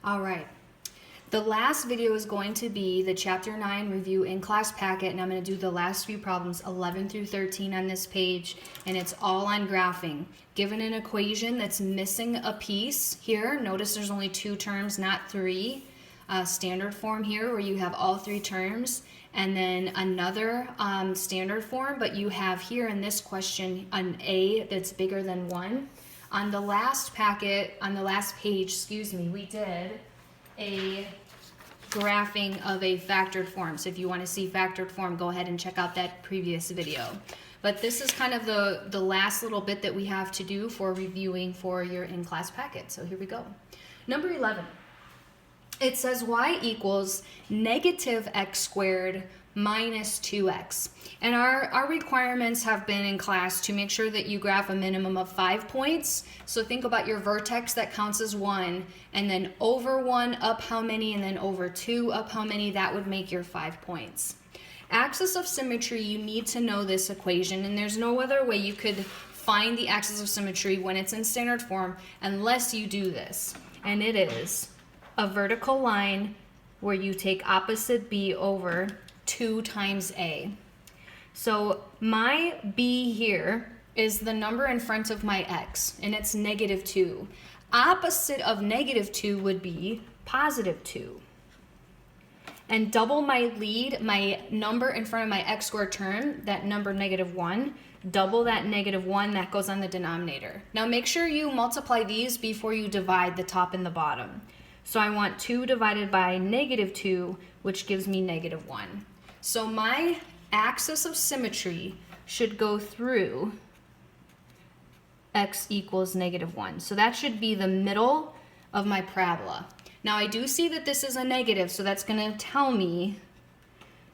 All right. The last video is going to be the Chapter 9 review in class packet, and I'm going to do the last few problems, 11 through 13 on this page, and it's all on graphing. Given an equation that's missing a piece here, notice there's only 2 terms, not 3. Standard form here where you have all 3 terms, and then another standard form, but you have here in this question an A that's bigger than 1. On the last packet, on the last page, we did a graphing of a factored form. So if you want to see factored form, go ahead and check out that previous video. But this is kind of the last little bit that we have to do for reviewing for your in-class packet. So here we go. Number 11. It says y equals negative x squared minus 2x. And our requirements have been in class to make sure that you graph a minimum of 5 points. So think about your vertex that counts as 1, and then over 1 up how many, and then over 2 up how many. That would make your 5 points. Axis of symmetry, you need to know this equation, and there's no other way you could find the axis of symmetry when it's in standard form unless you do this. And it is a vertical line where you take opposite b over 2 times a. So my b here is the number in front of my x, and it's negative 2. Opposite of negative 2 would be positive 2. And double my lead, my number in front of my x squared term, that number negative 1, double that negative 1, that goes on the denominator. Now make sure you multiply these before you divide the top and the bottom. So I want 2 divided by negative 2, which gives me negative 1. So my axis of symmetry should go through x equals negative 1. So that should be the middle of my parabola. Now I do see that this is a negative, so that's going to tell me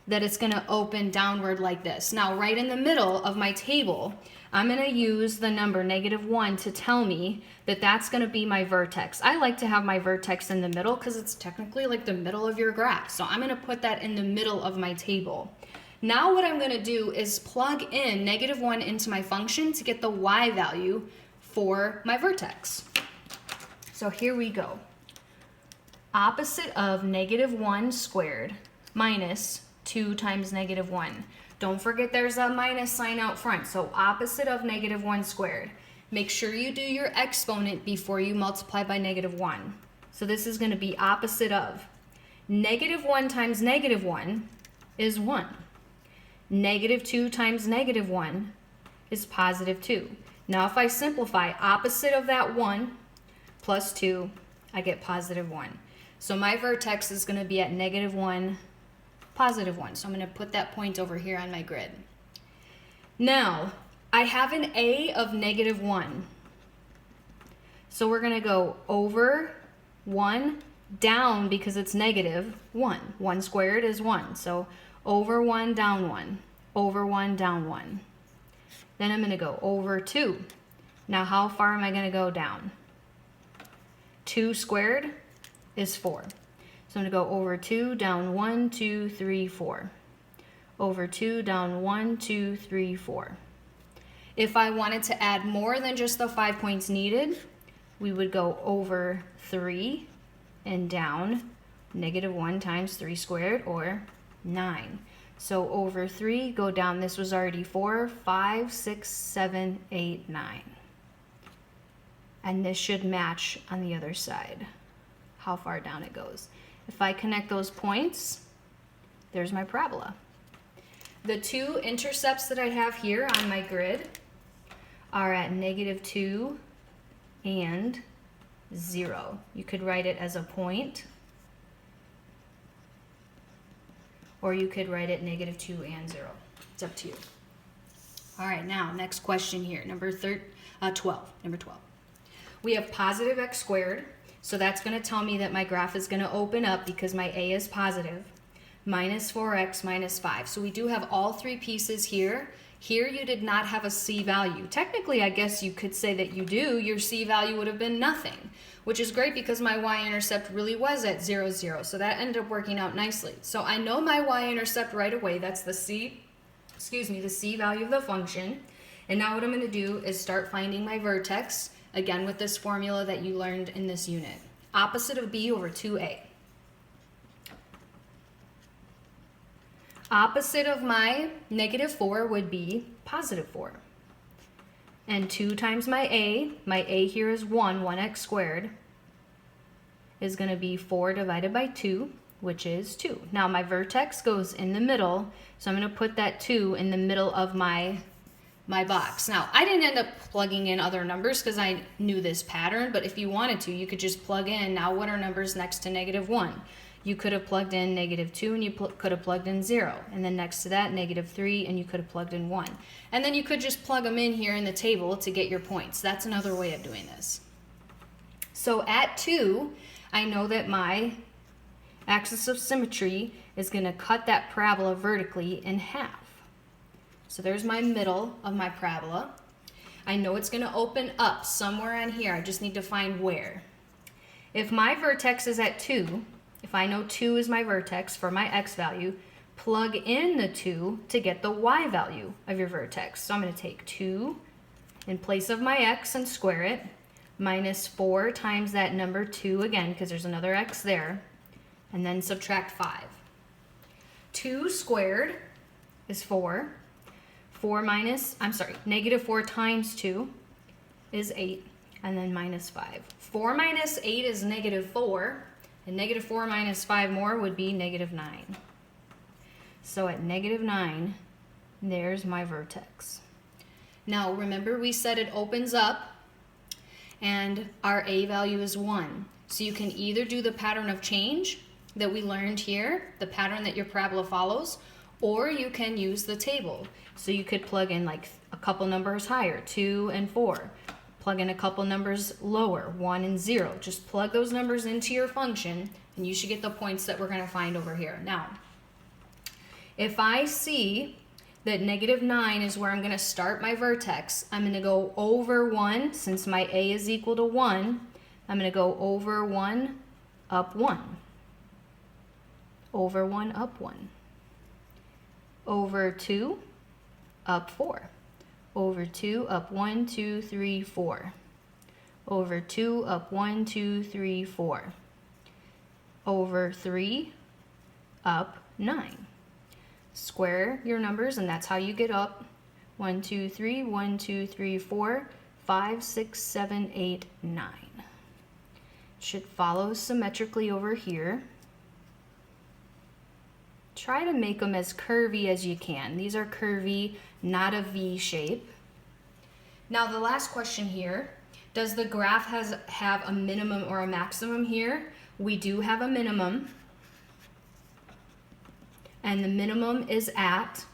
that it's going to open downward like this. Now right in the middle of my table, I'm going to use the number negative 1 to tell me that that's going to be my vertex. I like to have my vertex in the middle because it's technically like the middle of your graph. So I'm going to put that in the middle of my table. Now what I'm going to do is plug in negative 1 into my function to get the y value for my vertex. So here we go. Opposite of negative 1 squared minus 2 times negative 1. Don't forget there's a minus sign out front. So opposite of negative 1 squared. Make sure you do your exponent before you multiply by negative 1. So this is going to be opposite of. Negative 1 times negative 1 is 1. Negative 2 times negative 1 is positive 2. Now if I simplify, opposite of that 1 plus 2, I get positive 1. So my vertex is going to be at negative 1, positive 1. So I'm going to put that point over here on my grid. Now, I have an a of negative 1. So we're going to go over 1, down because it's negative 1. 1 squared is 1. So over 1, down 1. Over 1, down 1. Then I'm going to go over 2. Now how far am I going to go down? 2 squared is 4. So I'm going to go over 2, down 1, 2, 3, 4. Over 2, down 1, 2, 3, 4. If I wanted to add more than just the 5 points needed, we would go over 3 and down negative 1 times 3 squared, or 9. So over 3, go down, this was already 4, 5, 6, 7, 8, 9. And this should match on the other side, how far down it goes. If I connect those points, there's my parabola. The 2 intercepts that I have here on my grid are at negative 2 and 0. You could write it as a point, or you could write it negative 2 and 0. It's up to you. All right, now next question here, number 12. We have positive x squared. So that's going to tell me that my graph is going to open up because my a is positive, minus 4x minus 5. So we do have all 3 pieces here. Here you did not have a c value. Technically, I guess you could say that you do. Your c value would have been nothing, which is great because my y-intercept really was at 0, 0. So that ended up working out nicely. So I know my y-intercept right away. That's the c value of the function. And now what I'm going to do is start finding my vertex, again with this formula that you learned in this unit. Opposite of b over 2a. Opposite of my -4 would be +4. And 2 times my a here is 1x squared, is going to be 4 divided by 2, which is 2. Now my vertex goes in the middle, so I'm going to put that 2 in the middle of my box. Now, I didn't end up plugging in other numbers because I knew this pattern, but if you wanted to, you could just plug in, now what are numbers next to -1? You could have plugged in -2 and you could have plugged in 0. And then next to that, -3, and you could have plugged in 1. And then you could just plug them in here in the table to get your points. That's another way of doing this. So at 2, I know that my axis of symmetry is going to cut that parabola vertically in half. So there's my middle of my parabola. I know it's going to open up somewhere on here. I just need to find where. If my vertex is at 2, if I know 2 is my vertex for my x value, plug in the 2 to get the y value of your vertex. So I'm going to take 2 in place of my x and square it, minus 4 times that number 2 again, because there's another x there, and then subtract 5. 2 squared is 4. -4 times 2 is 8, and then minus 5. 4 minus 8 is -4, and -4 minus 5 more would be -9. So at -9, there's my vertex. Now remember we said it opens up, and our a value is 1. So you can either do the pattern of change that we learned here, the pattern that your parabola follows, or you can use the table. So you could plug in like a couple numbers higher, 2 and 4. Plug in a couple numbers lower, 1 and 0. Just plug those numbers into your function, and you should get the points that we're going to find over here. Now, if I see that -9 is where I'm going to start my vertex, I'm going to go over 1. Since my a is equal to 1, I'm going to go over 1, up 1. Over 1, up 1. Over 2, up 4. Over 2, up 1, 2, 3, 4. Over 2, up 1, 2, 3, 4. Over 3, up 9. Square your numbers, and that's how you get up. 1, 2, 3, 1, 2, 3, 4, 5, 6, 7, 8, 9. Should follow symmetrically over here. Try to make them as curvy as you can. These are curvy, not a V shape. Now the last question here, does the graph have a minimum or a maximum here? We do have a minimum, and the minimum is at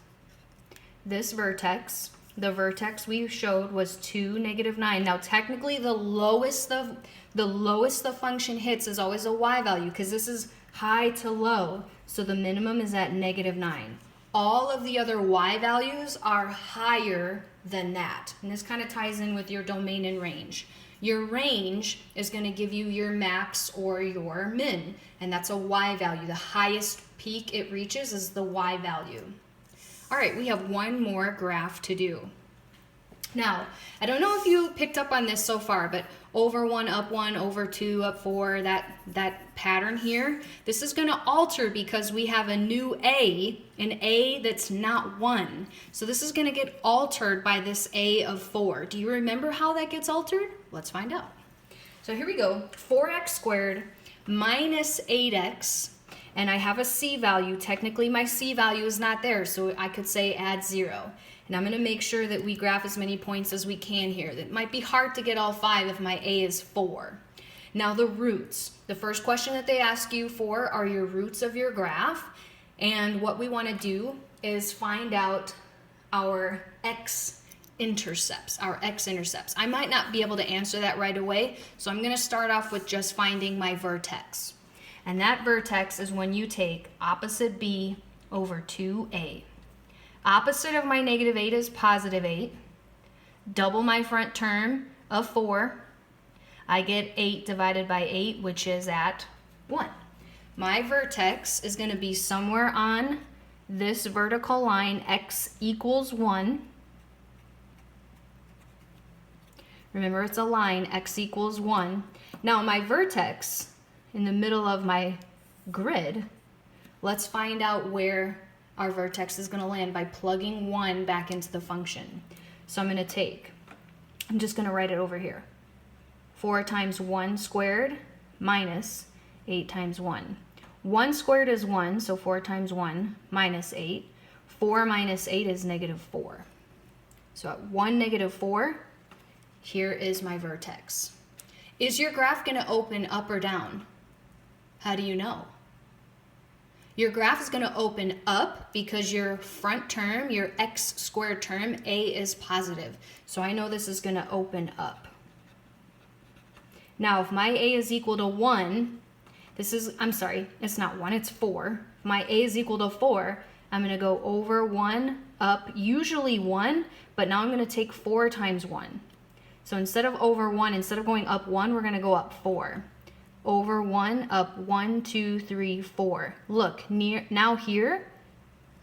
this vertex. The vertex we showed was 2, -9. Now technically the lowest the function hits is always a y value, because this is high to low. So the minimum is at -9. All of the other y values are higher than that. And this kind of ties in with your domain and range. Your range is going to give you your max or your min, and that's a y value. The highest peak it reaches is the y value. All right, we have one more graph to do. Now, I don't know if you picked up on this so far, but over 1, up 1, over 2, up 4, that pattern here, this is going to alter because we have a new a, an a that's not 1. So this is going to get altered by this a of 4. Do you remember how that gets altered? Let's find out. So here we go, 4x squared minus 8x, and I have a c value. Technically my c value is not there, so I could say add 0. And I'm going to make sure that we graph as many points as we can here. It might be hard to get all 5 if my a is 4. Now the roots. The first question that they ask you for are your roots of your graph. And what we want to do is find out our x-intercepts, I might not be able to answer that right away, so I'm going to start off with just finding my vertex. And that vertex is when you take opposite b over 2a. Opposite of my -8 is +8. Double my front term of 4. I get 8 divided by 8, which is at 1. My vertex is going to be somewhere on this vertical line, x equals 1. Remember, it's a line, x equals 1. Now my vertex in the middle of my grid, let's find out where our vertex is going to land by plugging 1 back into the function. So I'm just going to write it over here. 4 times 1 squared minus 8 times 1. 1 squared is 1, so 4 times 1 minus 8. 4 minus 8 is negative 4. So at 1, negative 4, here is my vertex. Is your graph going to open up or down? How do you know? Your graph is going to open up because your front term, your x squared term, a is positive. So I know this is going to open up. Now, if my a is equal to 1, it's not 1, it's 4. If my a is equal to 4, I'm going to go over 1, up, usually 1, but now I'm going to take 4 times 1. So instead of over 1, instead of going up 1, we're going to go up 4. Over 1, up 1, 2, 3, 4. Look, now here,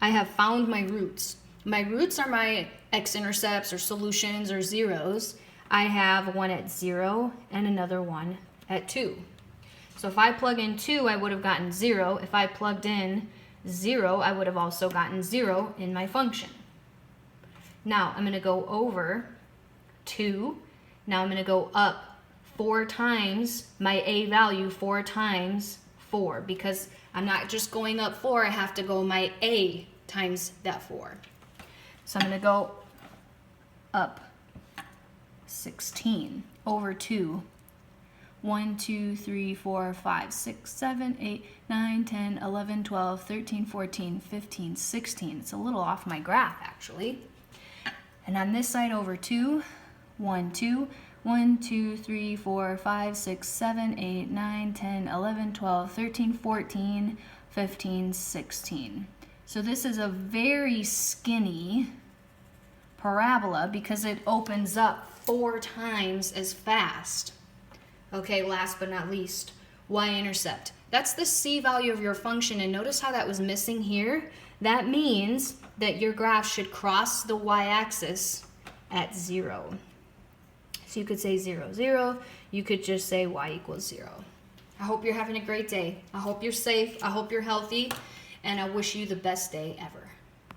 I have found my roots. My roots are my x-intercepts or solutions or zeros. I have one at 0 and another one at 2. So if I plug in 2, I would have gotten 0. If I plugged in 0, I would have also gotten 0 in my function. Now I'm going to go over 2. Now I'm going to go up 4 times my a value, 4 times 4, because I'm not just going up 4, I have to go my a times that 4. So I'm going to go up 16 over 2. 1, 2, 3, 4, 5, 6, 7, 8, 9, 10, 11, 12, 13, 14, 15, 16. It's a little off my graph, actually. And on this side over 2, 1, 2, 1, 2, 3, 4, 5, 6, 7, 8, 9, 10, 11, 12, 13, 14, 15, 16. So this is a very skinny parabola because it opens up 4 times as fast. Okay, last but not least, y-intercept. That's the c value of your function, and notice how that was missing here? That means that your graph should cross the y-axis at 0. So you could say 0, 0. You could just say y equals 0. I hope you're having a great day. I hope you're safe. I hope you're healthy. And I wish you the best day ever.